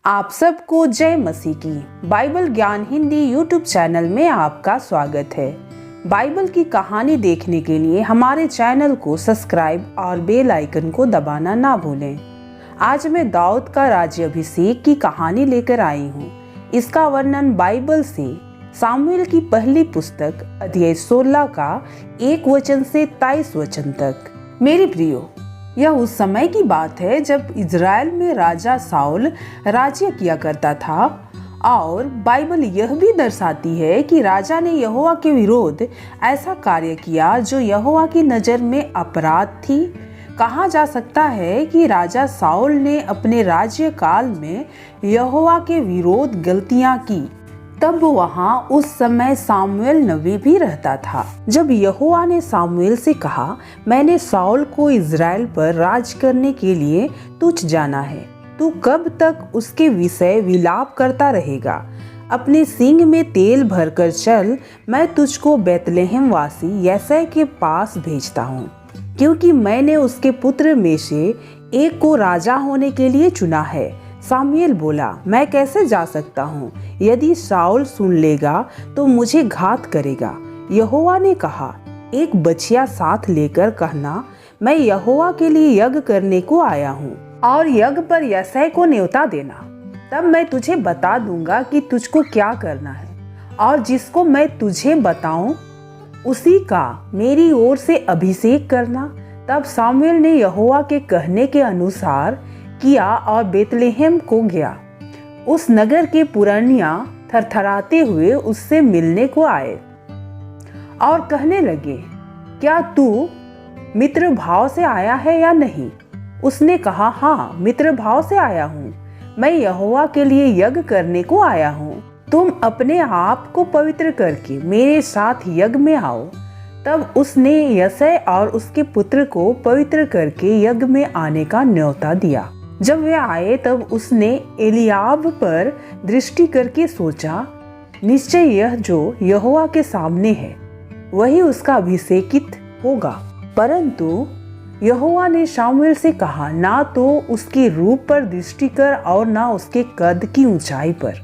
आप सबको जय मसीह की बाइबल ज्ञान हिंदी यूट्यूब चैनल में आपका स्वागत है। बाइबल की कहानी देखने के लिए हमारे चैनल को सब्सक्राइब और बेल आइकन को दबाना ना भूलें। आज मैं दाऊद का राज्याभिषेक की कहानी लेकर आई हूँ। इसका वर्णन बाइबल से सामुएल की पहली पुस्तक अध्याय 16 का 1 वचन से 23 वचन तक। मेरे प्रियो, यह उस समय की बात है जब इज़राइल में राजा साउल राज्य किया करता था और बाइबल यह भी दर्शाती है कि राजा ने यहोवा के विरोध ऐसा कार्य किया जो यहोवा की नज़र में अपराध थी। कहा जा सकता है कि राजा साउल ने अपने राज्य काल में यहोवा के विरोध गलतियां की। तब वहाँ उस समय सामुएल नबी भी रहता था। जब यहोवा ने सामुएल से कहा, मैंने साउल को इज़राइल पर राज करने के लिए तुझ जाना है, तू कब तक उसके विषय विलाप करता रहेगा? अपने सींग में तेल भरकर चल, मैं तुझको बैतलहम वासी यिशै के पास भेजता हूँ, क्योंकि मैंने उसके पुत्र में से एक को राजा होने के लिए चुना है। सामुएल बोला, मैं कैसे जा सकता हूँ? यदि साउल सुन लेगा तो मुझे घात करेगा। यहोवा ने कहा, एक बछिया साथ लेकर कहना, मैं यहोवा के लिए यज्ञ करने को आया हूँ, और यज्ञ पर यिशै को न्योता देना। तब मैं तुझे बता दूंगा कि तुझको क्या करना है, और जिसको मैं तुझे बताऊं उसी का मेरी ओर से अभिषेक करना। तब सामुएल ने यहोवा के कहने के अनुसार किया और बैतलहम को गया। उस नगर के पुरनिया थरथराते हुए उससे मिलने को आए और कहने लगे, क्या तू मित्र भाव से आया है या नहीं? उसने कहा, हाँ, मित्र भाव से आया हूँ। मैं यहोवा के लिए यज्ञ करने को आया हूँ। तुम अपने आप को पवित्र करके मेरे साथ यज्ञ में आओ। तब उसने यिशै और उसके पुत्र को पवित्र करके यज्ञ में आने का न्योता दिया। जब वे आए तब उसने एलियाब पर दृष्टि करके सोचा, निश्चय यह जो यहोवा के सामने है वही उसका अभिषेकित होगा। परंतु यहोवा ने शामुएल से कहा, ना तो उसके रूप पर दृष्टि कर और ना उसके कद की ऊंचाई पर,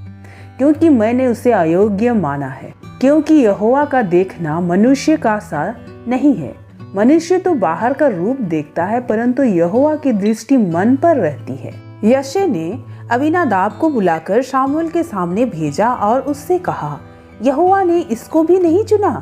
क्योंकि मैंने उसे अयोग्य माना है। क्योंकि यहोवा का देखना मनुष्य का सा नहीं है। मनुष्य तो बाहर का रूप देखता है, परंतु यहोवा की दृष्टि मन पर रहती है। यिशै ने अबीनादाब को बुलाकर शामुएल के सामने भेजा और उससे कहा, यहोवा ने इसको भी नहीं चुना?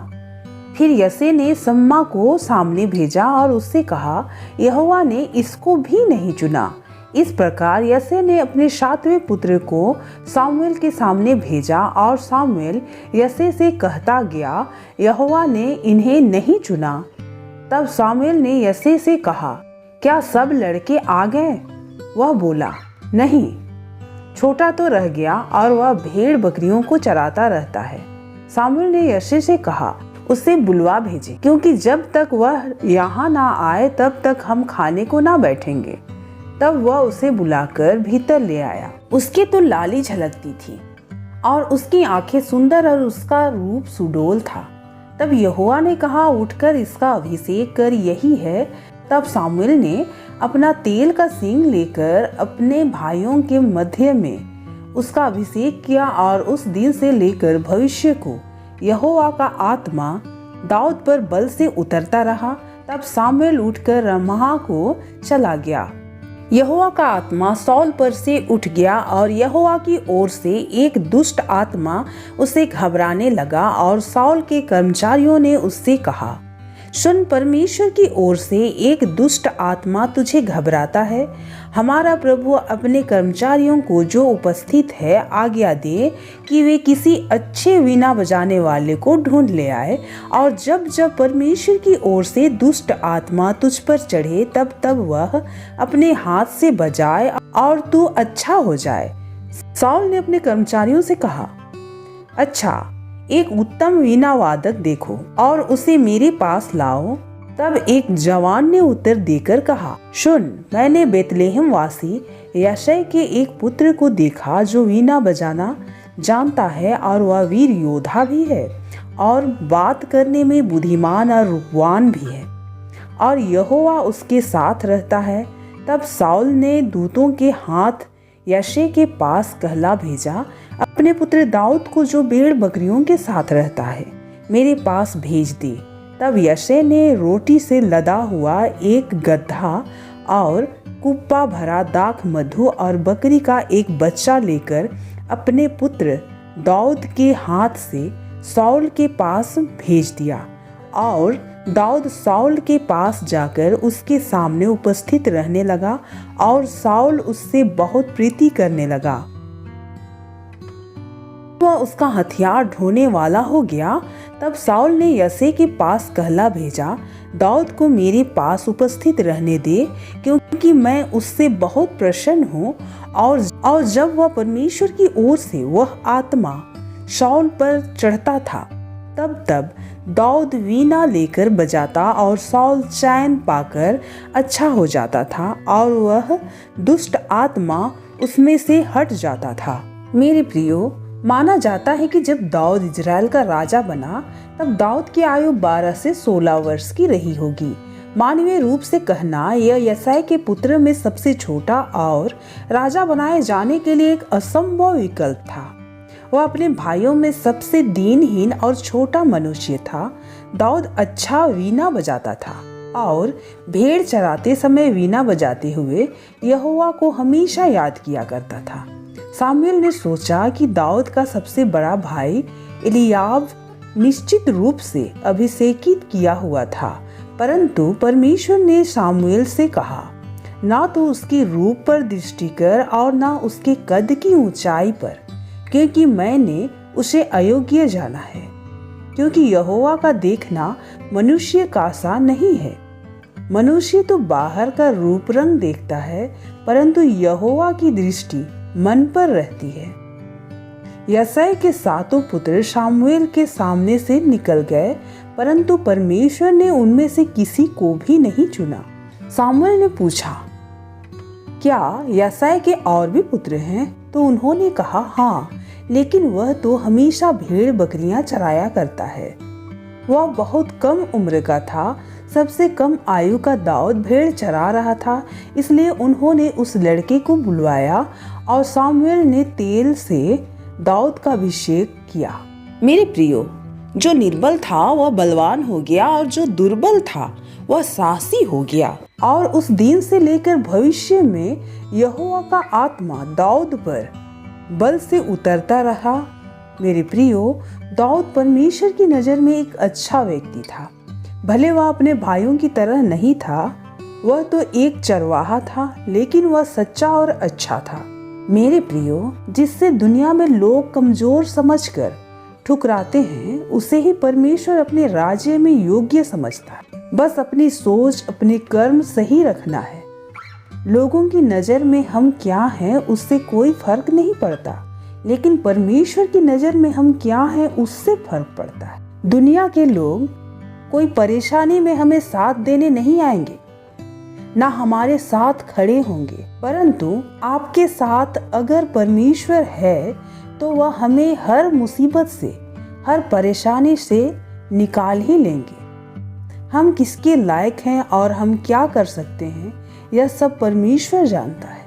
फिर यिशै ने शम्मा को सामने भेजा और उससे कहा, यहोवा ने इसको भी नहीं चुना। इस प्रकार यिशै ने अपने 7वें पुत्र को सामुएल के सामने भेजा और सामुएल यिशै से कहता गया, यहोवा ने इन्हें नहीं चुना। तब सामुएल ने यिशै से कहा, क्या सब लड़के आ गए? वह बोला, नहीं, छोटा तो रह गया और वह भेड़ बकरियों को चराता रहता है। सामुएल ने यिशै से कहा, उसे बुलवा भेजे, क्योंकि जब तक वह यहाँ ना आए तब तक हम खाने को ना बैठेंगे। तब वह उसे बुलाकर भीतर ले आया। उसकी तो लाली झलकती थी और उसकी आंखें सुंदर और उसका रूप सुडौल था। तब यहोवा ने कहा, उठकर इसका अभिषेक कर, यही है। तब सामुएल ने अपना तेल का सींग लेकर अपने भाइयों के मध्य में उसका अभिषेक किया और उस दिन से लेकर भविष्य को यहोवा का आत्मा दाऊद पर बल से उतरता रहा। तब सामुएल उठकर रमाह को चला गया। यहोवा का आत्मा साउल पर से उठ गया और यहोवा की ओर से एक दुष्ट आत्मा उसे घबराने लगा। और साउल के कर्मचारियों ने उससे कहा, सुन, परमेश्वर की ओर से एक दुष्ट आत्मा तुझे घबराता है। हमारा प्रभु अपने कर्मचारियों को जो उपस्थित है आज्ञा दे कि वे किसी अच्छे वीणा बजाने वाले को ढूंढ ले आए, और जब जब परमेश्वर की ओर से दुष्ट आत्मा तुझ पर चढ़े तब तब वह अपने हाथ से बजाए और तू अच्छा हो जाए। साउल ने अपने कर्मचारियों से कहा, अच्छा, एक उत्तम वीणा वादक देखो और उसे मेरे पास लाओ। तब एक जवान ने उत्तर देकर कहा, सुन, मैंने बैतलहम वासी यिशै के एक पुत्र को देखा जो वीणा बजाना जानता है और वह वीर योद्धा भी है और बात करने में बुद्धिमान और रूपवान भी है, और यहोवा उसके साथ रहता है। तब साउल ने दूतों के हाथ यशे के पास कहला भेजा, अपने पुत्र दाऊद को जो भेड़ बकरियों के साथ रहता है मेरे पास भेज दे। तब यशे ने रोटी से लदा हुआ एक गड्ढा और कुप्पा भरा दाख मधु और बकरी का एक बच्चा लेकर अपने पुत्र दाऊद के हाथ से शाऊल के पास भेज दिया। और दाऊद शाऊल के पास जाकर उसके सामने उपस्थित रहने लगा और शाऊल उससे बहुत प्रीति करने लगा। वह उसका हथियार ढोने वाला हो गया। तब शाऊल ने यशे के पास कहला भेजा, दाऊद को मेरे पास उपस्थित रहने दे, क्योंकि मैं उससे बहुत प्रसन्न हूँ। और जब वह परमेश्वर की ओर से वह आत्मा शाऊल पर चढ़ता था, तब दाऊद वीणा लेकर बजाता और शाऊल चैन पाकर अच्छा हो जाता था और वह दुष्ट आत्मा उसमें से हट जाता था। मेरे प्रियो, माना जाता है कि जब दाऊद इजराइल का राजा बना तब दाऊद की आयु 12 से 16 वर्ष की रही होगी। मानवीय रूप से कहना, यह यशायाह के पुत्र में सबसे छोटा और राजा बनाए जाने के लिए एक असंभव विकल्प था। वह अपने भाइयों में सबसे दीनहीन और छोटा मनुष्य था। दाऊद अच्छा वीणा बजाता था और भेड़ चराते समय वीणा बजाते हुए यहोवा को हमेशा याद किया करता था। सामुएल ने सोचा कि दाऊद का सबसे बड़ा भाई एलीयाब निश्चित रूप से अभिषेकित किया हुआ था, परंतु परमेश्वर ने सामुएल से कहा, ना तो उसके रूप पर दृष्टि कर और ना उसके कद की ऊंचाई पर, क्योंकि मैंने उसे अयोग्य जाना है। क्योंकि यहोवा का देखना मनुष्य का सा नहीं है। मनुष्य तो बाहर का रूप रंग देखता है, परंतु यहोवा की दृष्टि मन पर रहती है। यशायाह के 7 पुत्र सामुएल के सामने से निकल गए, परंतु परमेश्वर ने उनमें से किसी को भी नहीं चुना। सामुएल ने पूछा, क्या यशायाह के और भी पुत्र हैं? तो उन्होंने कहा, हाँ, लेकिन वह तो हमेशा भेड़ बकरियां चराया करता है। वह बहुत कम उम्र का था। सबसे कम आयु का दाऊद भेड़ चरा रहा था, इसलिए उन्होंने उस लड़के को बुलवाया और सामुएल ने तेल से दाऊद का अभिषेक किया। मेरे प्रियो, जो निर्बल था वह बलवान हो गया और जो दुर्बल था वह साहसी हो गया। और उस दिन से लेकर भविष्य में यहोवा का आत्मा दाऊद पर बल से उतरता रहा। मेरे प्रियो, दाऊद परमेश्वर की नज़र में एक अच्छा व्यक्ति था। भले वह अपने भाइयों की तरह नहीं था, वह तो एक चरवाहा था, लेकिन वह सच्चा और अच्छा था। मेरे प्रियो, जिससे दुनिया में लोग कमजोर समझकर ठुकराते हैं, उसे ही परमेश्वर अपने राज्य में योग्य समझता है। बस अपनी सोच, अपने कर्म सही रखना है। लोगों की नज़र में हम क्या हैं उससे कोई फर्क नहीं पड़ता, लेकिन परमेश्वर की नज़र में हम क्या हैं उससे फर्क पड़ता है। दुनिया के लोग कोई परेशानी में हमें साथ देने नहीं आएंगे, ना हमारे साथ खड़े होंगे, परंतु आपके साथ अगर परमेश्वर है तो वह हमें हर मुसीबत से, हर परेशानी से निकाल ही लेंगे। हम किसके लायक हैं और हम क्या कर सकते हैं, यह सब परमेश्वर जानता है।